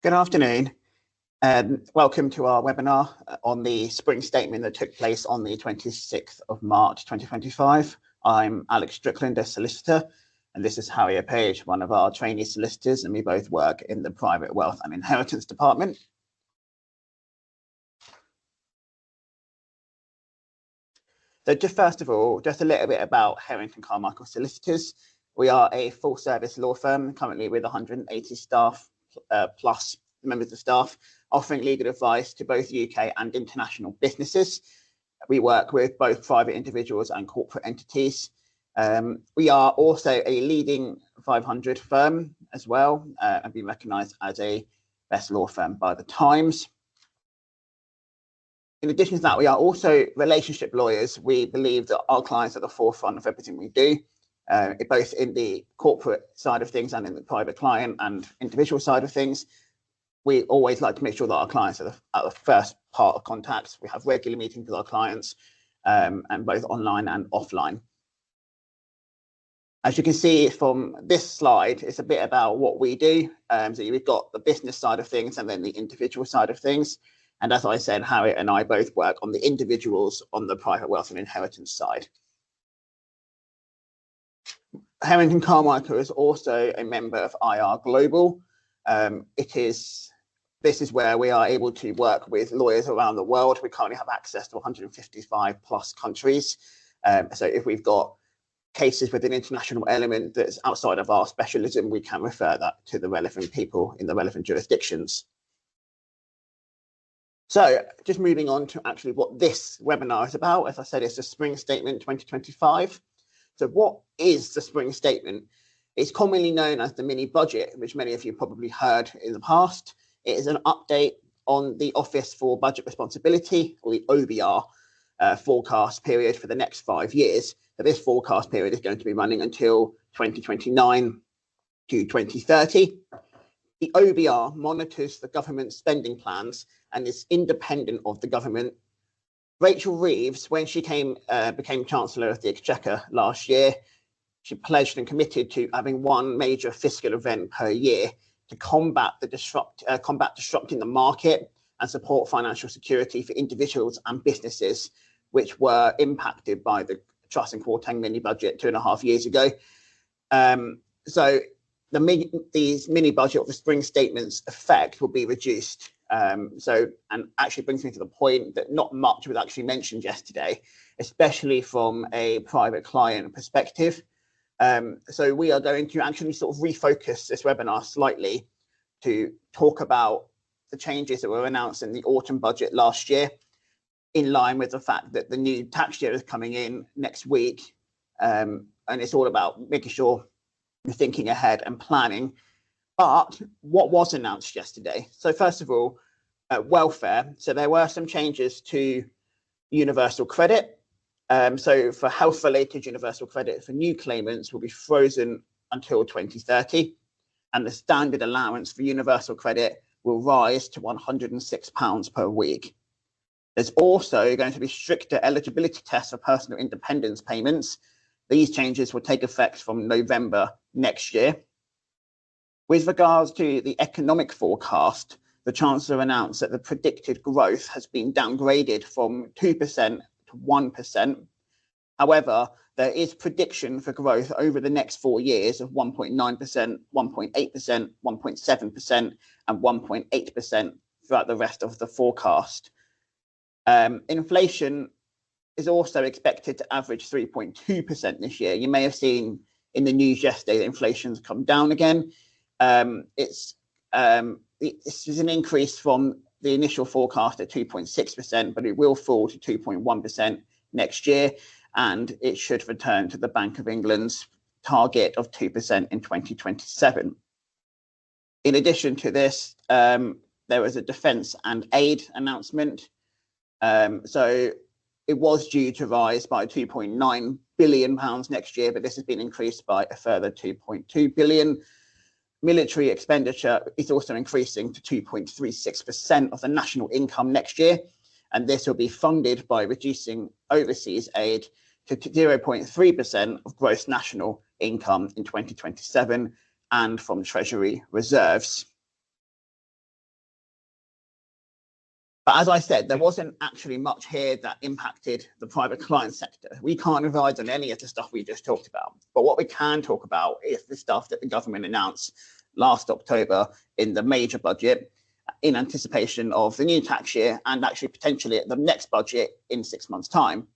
Good afternoon, and welcome to our webinar on the spring statement that took place on the 26th of March 2025. I'm Alex Strickland, a solicitor, and this is Harriet Page, one of our trainee solicitors, and we both work in the Private Wealth and Inheritance Department. So just first of all, just a little bit about Harrington Carmichael Solicitors. We are a full service law firm, currently with 180 staff plus members of staff, offering legal advice to both UK and international businesses. We work with both private individuals and corporate entities. We are also a leading 500 firm as well, and been recognised as a best law firm by the Times. In addition to that, we are also relationship lawyers. We believe that our clients are at the forefront of everything we do, both in the corporate side of things and in the private client and individual side of things. We always like to make sure that our clients are at the first part of contact. We have regular meetings with our clients, and both online and offline. As you can see from this slide, it's a bit about what we do. So we've got the business side of things and then the individual side of things. And as I said, Harriet and I both work on the individuals on the private wealth and inheritance side. Harrington Carmichael is also a member of IR Global. This is where we are able to work with lawyers around the world. We currently have access to 155 plus countries. So if we've got cases with an international element that's outside of our specialism, we can refer that to the relevant people in the relevant jurisdictions. So just moving on to actually what this webinar is about. As I said, it's the Spring Statement 2025. So what is the Spring Statement? It's commonly known as the mini budget, which many of you probably heard in the past. It is an update on the Office for Budget Responsibility, or the OBR, forecast period for the next 5 years. So this forecast period is going to be running until 2029 to 2030. The OBR monitors the government spending plans and is independent of the government. Rachel Reeves, when she became Chancellor of the Exchequer last year, she pledged and committed to having one major fiscal event per year to combat disrupting the market and support financial security for individuals and businesses which were impacted by the Truss and Kwarteng mini budget 2.5 years ago. So these mini budget or the spring statements effect will be reduced. And actually brings me to the point that not much was actually mentioned yesterday, especially from a private client perspective. So we are going to actually sort of refocus this webinar slightly to talk about the changes that were announced in the autumn budget last year, in line with the fact that the new tax year is coming in next week. And it's all about making sure you're thinking ahead and planning. But what was announced yesterday? So first of all, welfare. So there were some changes to universal credit. So for health-related universal credit for new claimants will be frozen until 2030, and the standard allowance for universal credit will rise to £106 per week. There's also going to be stricter eligibility tests for personal independence payments. These changes will take effect from November next year. With regards to the economic forecast, the Chancellor announced that the predicted growth has been downgraded from 2% to 1%. However, there is prediction for growth over the next 4 years of 1.9%, 1.8%, 1.7%, and 1.8% throughout the rest of the forecast. Inflation is also expected to average 3.2% this year. You may have seen in the news yesterday that inflation's come down again. This is an increase from the initial forecast at 2.6%, but it will fall to 2.1% next year, and it should return to the Bank of England's target of 2% in 2027. In addition to this, there was a defence and aid announcement. So it was due to rise by £2.9 billion next year, but this has been increased by a further 2.2 billion. Military expenditure is also increasing to 2.36% of the national income next year, and this will be funded by reducing overseas aid to 0.3% of gross national income in 2027 and from Treasury reserves. But as I said, there wasn't actually much here that impacted the private client sector. We can't advise on any of the stuff we just talked about. But what we can talk about is the stuff that the government announced last October in the major budget in anticipation of the new tax year and actually potentially the next budget in 6 months' time.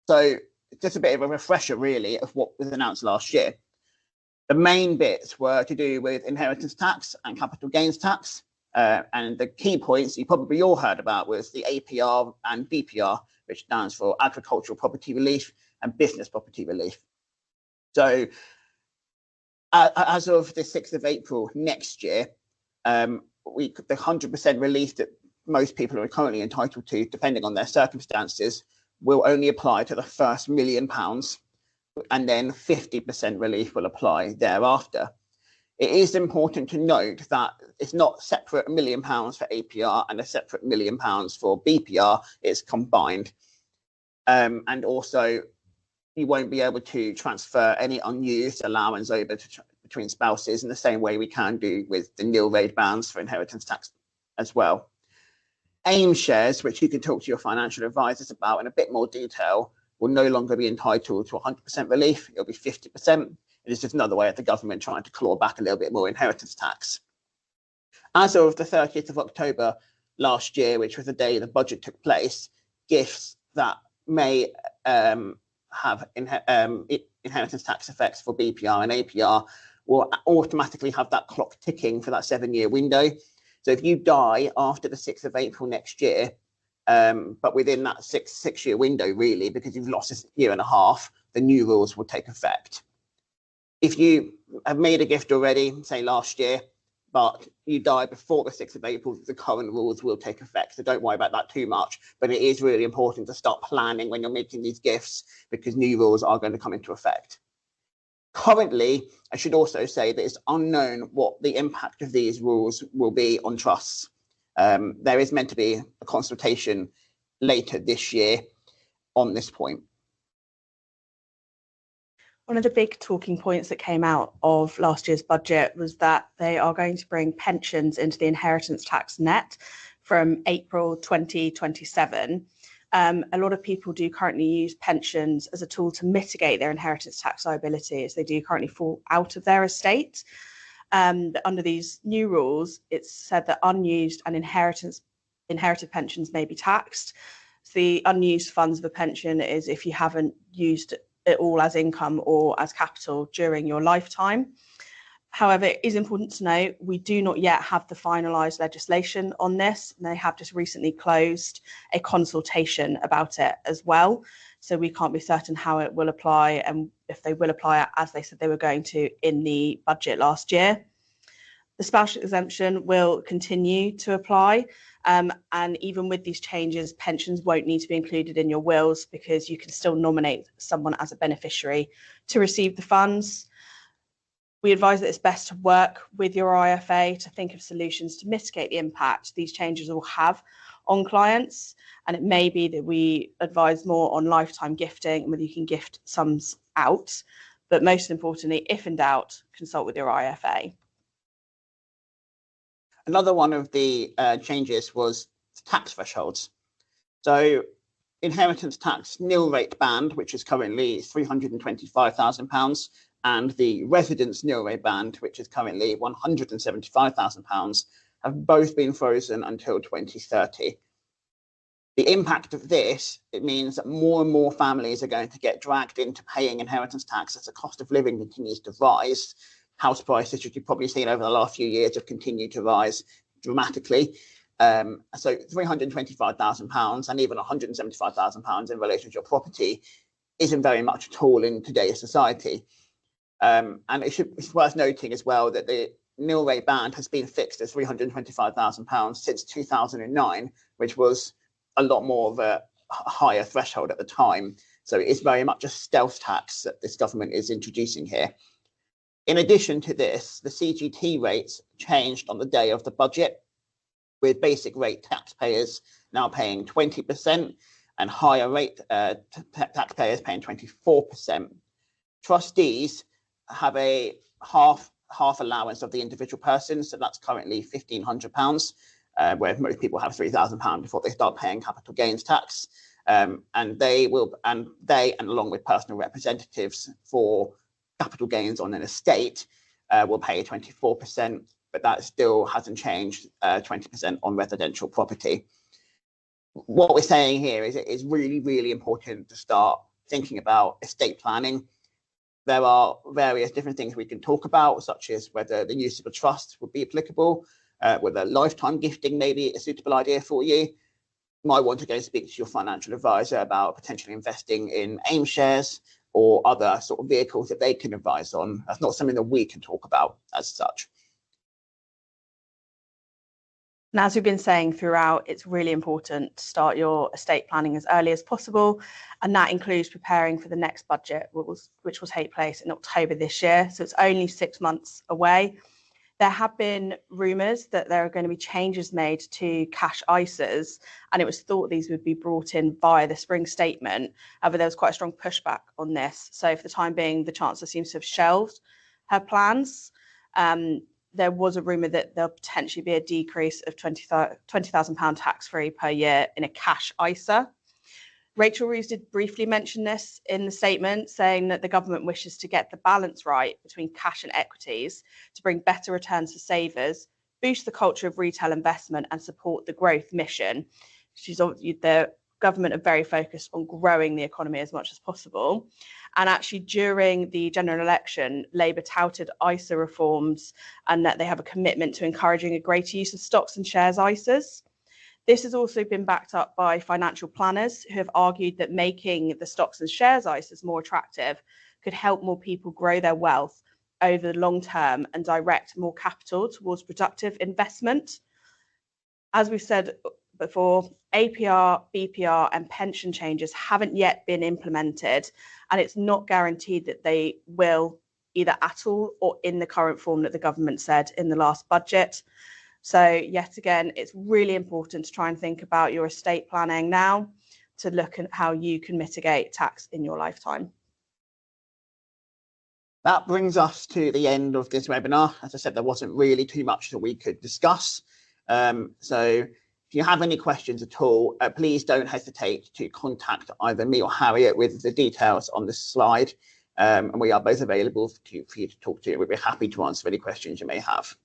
So just a bit of a refresher, really, of what was announced last year. The main bits were to do with inheritance tax and capital gains tax. And the key points you probably all heard about was the APR and BPR, which stands for Agricultural Property Relief and Business Property Relief. So as of the 6th of April next year, the 100% relief that most people are currently entitled to, depending on their circumstances, will only apply to the first £1 million, and then 50% relief will apply thereafter. It is important to note that it's not separate £1 million for APR and a separate £1 million for BPR, it's combined. And also, you won't be able to transfer any unused allowance over between spouses in the same way we can do with the nil rate bands for inheritance tax as well. AIM shares, which you can talk to your financial advisors about in a bit more detail, will no longer be entitled to 100% relief. It'll be 50%. It is just another way of the government trying to claw back a little bit more inheritance tax. As of the 30th of October last year, which was the day the budget took place, gifts that may have inheritance tax effects for BPR and APR will automatically have that clock ticking for that 7-year window. So if you die after the 6th of April next year, but within that six-year window, really, because you've lost a year and a half, the new rules will take effect. If you have made a gift already, say last year, but you die before the 6th of April, the current rules will take effect. So don't worry about that too much. But it is really important to start planning when you're making these gifts, because new rules are going to come into effect. Currently, I should also say that it's unknown what the impact of these rules will be on trusts. There is meant to be a consultation later this year on this point. One of the big talking points that came out of last year's budget was that they are going to bring pensions into the inheritance tax net from April 2027. A lot of people do currently use pensions as a tool to mitigate their inheritance tax liability, as they do currently fall out of their estate. Under these new rules, it's said that unused and inherited pensions may be taxed. So the unused funds of a pension is if you haven't used it all as income or as capital during your lifetime. However, it is important to note we do not yet have the finalised legislation on this, and they have just recently closed a consultation about it as well. So we can't be certain how it will apply and if they will apply it as they said they were going to in the budget last year. The spousal exemption will continue to apply, and even with these changes, pensions won't need to be included in your wills because you can still nominate someone as a beneficiary to receive the funds. We advise that it's best to work with your IFA to think of solutions to mitigate the impact these changes will have on clients. And it may be that we advise more on lifetime gifting and whether you can gift sums out. But most importantly, if in doubt, consult with your IFA. Another one of the changes was tax thresholds. So inheritance tax nil rate band, which is currently £325,000, and the residence nil rate band, which is currently £175,000, have both been frozen until 2030. The impact of this, it means that more and more families are going to get dragged into paying inheritance tax as the cost of living continues to rise. House prices, which you've probably seen over the last few years, have continued to rise dramatically. So £325,000 and even £175,000 in relation to your property isn't very much at all in today's society. And it's worth noting as well that the nil rate band has been fixed at £325,000 since 2009, which was a lot more of a higher threshold at the time. So it's very much a stealth tax that this government is introducing here. In addition to this, the CGT rates changed on the day of the budget, with basic rate taxpayers now paying 20% and higher rate taxpayers paying 24%. Trustees have a half allowance of the individual person, so that's currently £1,500, where most people have £3,000 before they start paying capital gains tax. And they along with personal representatives for capital gains on an estate will pay 24%, but that still hasn't changed 20% on residential property. What we're saying here is it is really, really important to start thinking about estate planning. There are various different things we can talk about, such as whether the use of a trust would be applicable, whether lifetime gifting may be a suitable idea for you. You might want to go and speak to your financial advisor about potentially investing in AIM shares or other sort of vehicles that they can advise on. That's not something that we can talk about as such. And as we've been saying throughout, it's really important to start your estate planning as early as possible. And that includes preparing for the next budget, which will take place in October this year. So it's only 6 months away. There have been rumours that there are going to be changes made to cash ISAs, and it was thought these would be brought in via the spring statement. However, there was quite a strong pushback on this. So for the time being, the Chancellor seems to have shelved her plans. There was a rumour that there'll potentially be a decrease of £20,000 tax-free per year in a cash ISA. Rachel Reeves did briefly mention this in the statement, saying that the government wishes to get the balance right between cash and equities to bring better returns for savers, boost the culture of retail investment and support the growth mission. The government are very focused on growing the economy as much as possible. And actually during the general election, Labour touted ISA reforms and that they have a commitment to encouraging a greater use of stocks and shares ISAs. This has also been backed up by financial planners who have argued that making the stocks and shares ISAs more attractive could help more people grow their wealth over the long term and direct more capital towards productive investment. As we've said before, APR, BPR and pension changes haven't yet been implemented, and it's not guaranteed that they will either at all or in the current form that the government said in the last budget. So yet again, it's really important to try and think about your estate planning now to look at how you can mitigate tax in your lifetime. That brings us to the end of this webinar. As I said, there wasn't really too much that we could discuss. So if you have any questions at all, please don't hesitate to contact either me or Harriet with the details on this slide. And we are both available for you to talk to. We'd be happy to answer any questions you may have.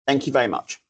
Thank you very much.